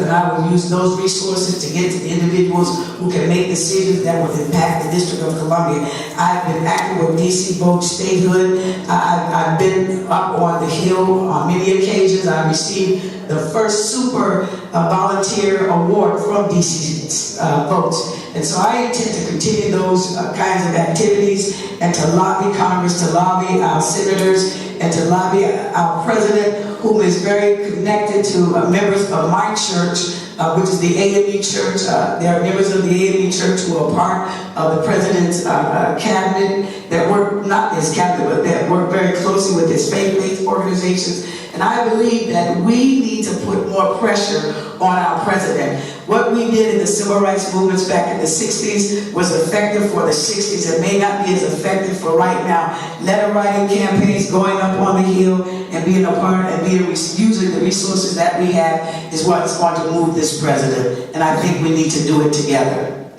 and I will use those resources to get to the individuals who can make decisions that will impact the District of Columbia. I've been active with DC Vote Statehood. I've been up on the Hill on many occasions. I received the first super volunteer award from DC Votes. And so I intend to continue those kinds of activities and to lobby Congress, to lobby our senators, and to lobby our president, whom is very connected to members of my church, which is the AME Church. There are members of the AME Church who are part of the president's cabinet that work, not his cabinet, but that work very closely with his faith-based organizations. And I believe that we need to put more pressure on our president. What we did in the civil rights movements back in the 60s was effective for the 60s. It may not be as effective for right now. Letter writing campaigns, going up on the Hill and being a part and using the resources that we have is what's going to move this president. And I think we need to do it together.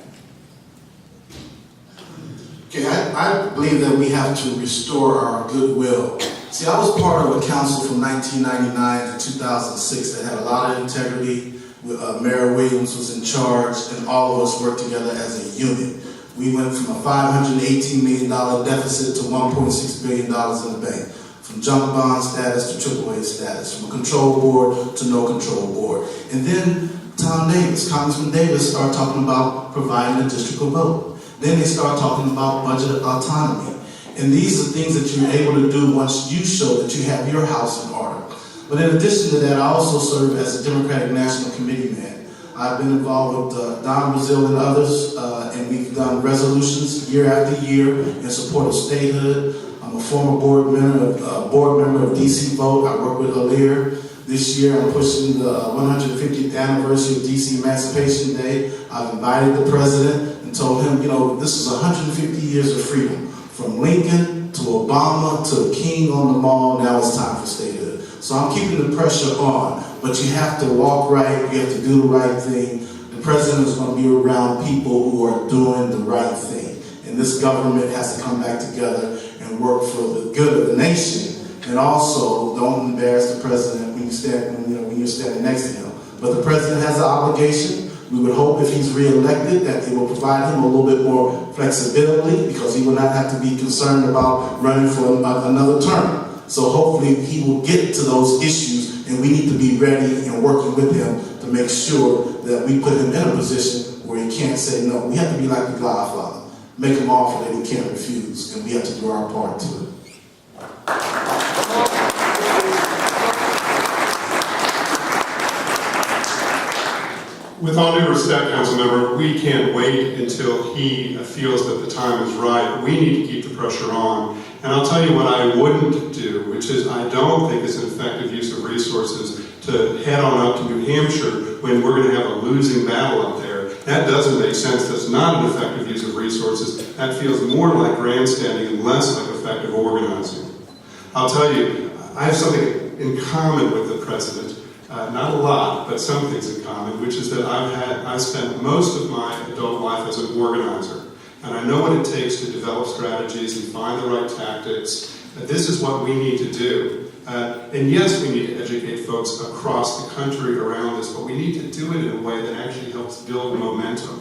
Okay, I believe that we have to restore our goodwill. See, I was part of a council from 1999 to 2006 that had a lot of integrity. Mayor Williams was in charge, and all of us worked together as a unit. We went from a $518 million deficit to $1.6 billion in the bank, from junk bond status to AAA status, from a control board to no control board. And then Congressman Davis started talking about providing a district vote. Then they start talking about budget autonomy. And these are things that you're able to do once you show that you have your house in order. But in addition to that, I also serve as a Democratic National Committee man. I've been involved with Brizill and others, and we've done resolutions year after year in support of statehood. I'm a former board member of DC Vote. I work with Halir. This year I'm pushing the 150th anniversary of DC Emancipation Day. I've invited the president and told him, you know, this is 150 years of freedom. From Lincoln to Obama to King on the Mall, now it's time for statehood. So I'm keeping the pressure on, but you have to walk right, you have to do the right thing. The president is going to be around people who are doing the right thing. And this government has to come back together and work for the good of the nation. And also, don't embarrass the president when you're standing next to him. But the president has an obligation. We would hope if he's re-elected that they will provide him a little bit more flexibility because he will not have to be concerned about running for another term. So hopefully he will get to those issues, and we need to be ready and working with him to make sure that we put him in a position where he can't say no. We have to be like the Godfather, make him offer that he can't refuse, and we have to do our part to it. With all due respect, Councilmember, we can't wait until he feels that the time is right. We need to keep the pressure on. And I'll tell you what I wouldn't do, which is I don't think it's an effective use of resources to head on up to New Hampshire when we're going to have a losing battle up there. That doesn't make sense. That's not an effective use of resources. That feels more like grandstanding and less like effective organizing. I'll tell you, I have something in common with the president. Not a lot, but some things in common, which is that I spent most of my adult life as an organizer. And I know what it takes to develop strategies and find the right tactics. This is what we need to do. And yes, we need to educate folks across the country around this, but we need to do it in a way that actually helps build momentum.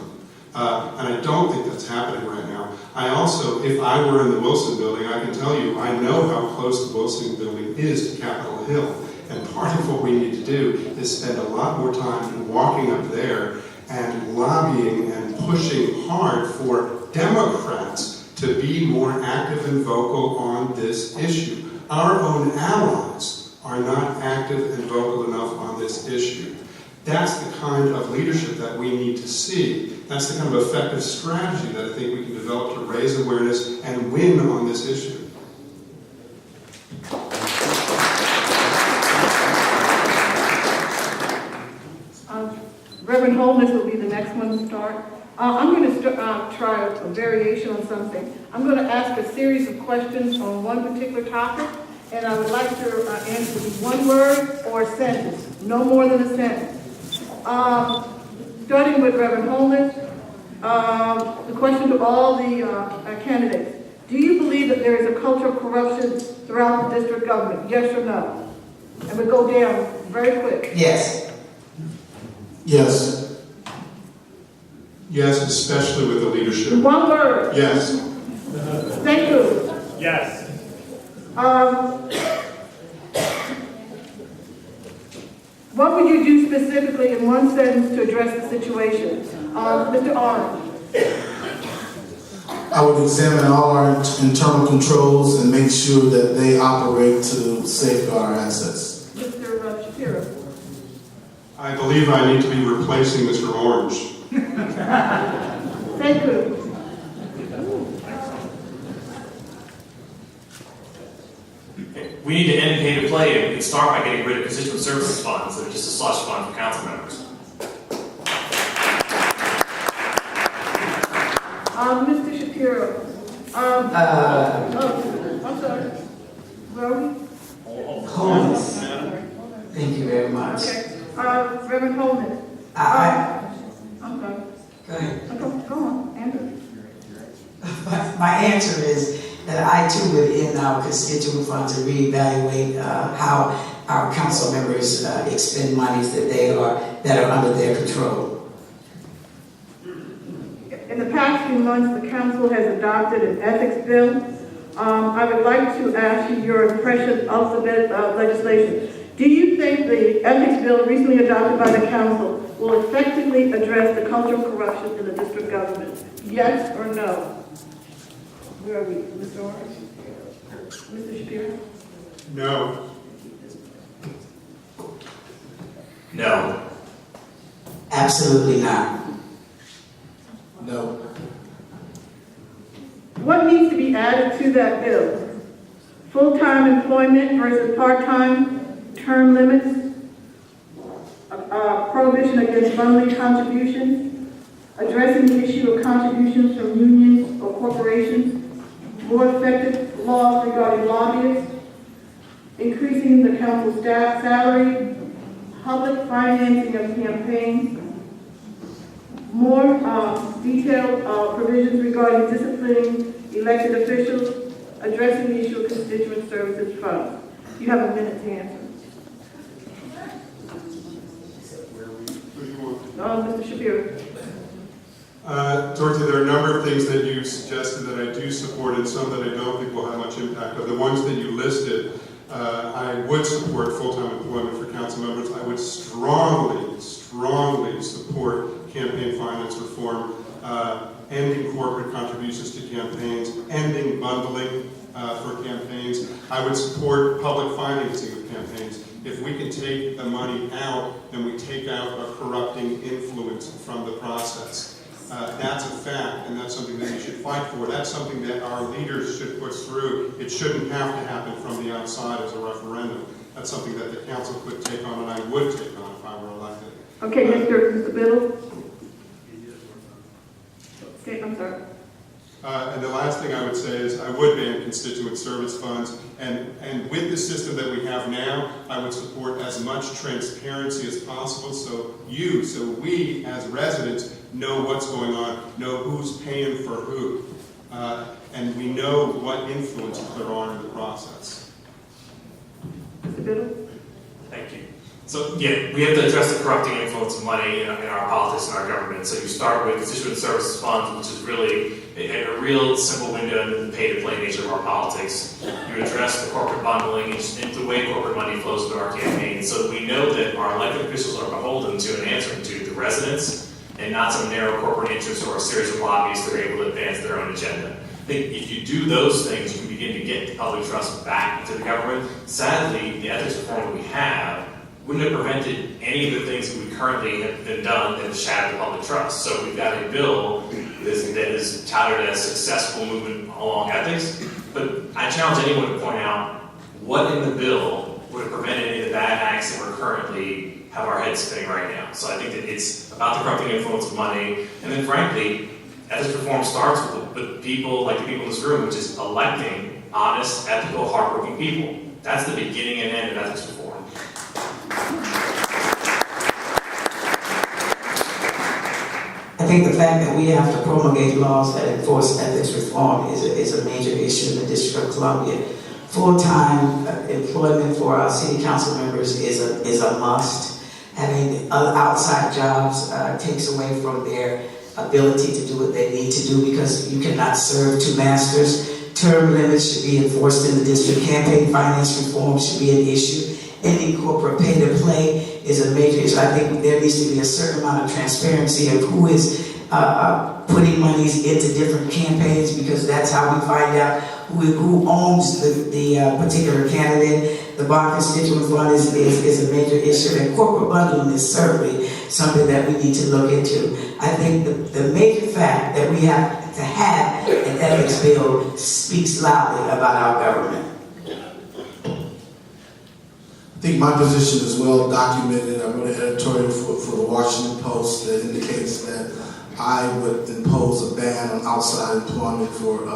And I don't think that's happening right now. I also, if I were in the Wilson Building, I can tell you, I know how close the Wilson Building is to Capitol Hill. And part of what we need to do is spend a lot more time walking up there and lobbying and pushing hard for Democrats to be more active and vocal on this issue. Our own allies are not active and vocal enough on this issue. That's the kind of leadership that we need to see. That's the kind of effective strategy that I think we can develop to raise awareness and win on this issue. Reverend Holness will be the next one to start. I'm going to try a variation on something. I'm going to ask a series of questions on one particular topic, and I would like to answer with one word or a sentence, no more than a sentence. Starting with Reverend Holness, the question to all the candidates. Do you believe that there is a culture of corruption throughout the district government? Yes or no? And we'll go down very quick. Yes. Yes. Yes, especially with the leadership. One word. Yes. Sekou. Yes. What would you do specifically in one sentence to address the situation? Mr. Orange. I would examine all our internal controls and make sure that they operate to safeguard our assets. Mr. Shapiro. I believe I need to be replacing Mr. Orange. Sekou. We need to end pay to play and start by getting rid of constituent services funds that are just a slush fund for council members. Mr. Shapiro. I'm sorry. Where are we? Holness. Thank you very much. Okay. Reverend Holness. I'm sorry. Go ahead. Go on, Andrew. My answer is that I too would end our constituent funds and reevaluate how our council members expend monies that are under their control. In the past few months, the council has adopted an ethics bill. I would like to ask you your impression of the legislation. Do you think the ethics bill recently adopted by the council will effectively address the cultural corruption in the district government? Yes or no? Where are we? Mr. Orange? Mr. Shapiro? No. No. Absolutely not. No. What needs to be added to that bill? Full-time employment versus part-time, term limits, prohibition against monthly contributions, addressing the issue of contributions from unions or corporations, more effective laws regarding lobbyists, increasing the council staff salary, public financing of campaigns, more detailed provisions regarding disciplining elected officials, addressing the issue of constituent services funds. You have a minute to answer. Mr. Shapiro. Dorothy, there are a number of things that you suggested that I do support and some that I don't think will have much impact. Of the ones that you listed, I would support full-time employment for council members. I would strongly support campaign finance reform, ending corporate contributions to campaigns, ending bundling for campaigns. I would support public financing of campaigns. If we can take the money out, then we take out a corrupting influence from the process. That's a fact, and that's something that we should fight for. That's something that our leaders should push through. It shouldn't have to happen from the outside as a referendum. That's something that the council could take on, and I would take on if I were elected. Okay, Mr. Biddle. Okay, I'm sorry. And the last thing I would say is I would ban constituent service funds, and with the system that we have now, I would support as much transparency as possible so we as residents know what's going on, know who's paying for who, and we know what influences there are in the process. Mr. Biddle? Thank you. So, yeah, we have to address the corrupting influence of money in our politics and our government. So you start with constituent services funds, which is really a real simple window into the pay-to-play nature of our politics. You address the corporate bundling and the way corporate money flows through our campaigns so that we know that our elected officials are beholden to and answering to the residents and not some narrow corporate interests or a series of lobbyists that are able to advance their own agenda. I think if you do those things, you can begin to get the public trust back into the government. Sadly, the ethics reform that we have wouldn't have prevented any of the things that we currently have been done that have shattered the public trust. So we've got a bill that is touted as successful movement along ethics, but I challenge anyone to point out what in the bill would have prevented any of the bad acts that we're currently have our heads spinning right now. So I think that it's about the corrupting influence of money, and then frankly, ethics reform starts with people like the people in this room, which is electing honest, ethical, hardworking people. That's the beginning and end of ethics reform. I think the fact that we have to promulgate laws that enforce ethics reform is a major issue in the District of Columbia. Full-time employment for our city council members is a must. having outside jobs takes away from their ability to do what they need to do, because you cannot serve two masters. Term limits should be enforced in the district. Campaign finance reform should be an issue. Ending corporate pay to play is a major issue. I think there needs to be a certain amount of transparency of who is putting monies into different campaigns, because that's how we find out who owns the particular candidate. The bond constituent fund is a major issue, and corporate bundling is certainly something that we need to look into. I think the major fact that we have to have an ethics bill speaks loudly about our government. I think my position is well documented. I wrote an editorial for the Washington Post that indicates that I would impose a ban on outside employment for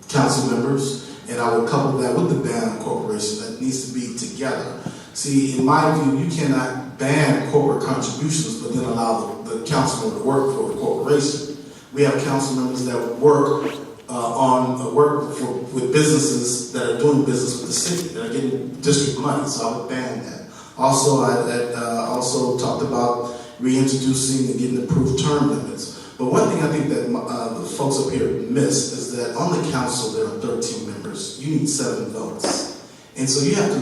council members, and I would couple that with the ban on corporations. That needs to be together. See, in my view, you cannot ban corporate contributions but then allow the council member to work for the corporation. We have council members that work with businesses that are doing business with the city, that are getting district money, so I would ban that. Also, I also talked about reintroducing and getting approved term limits. But one thing I think that the folks up here miss is that on the council there are 13 members. You need 7 votes. And so you have to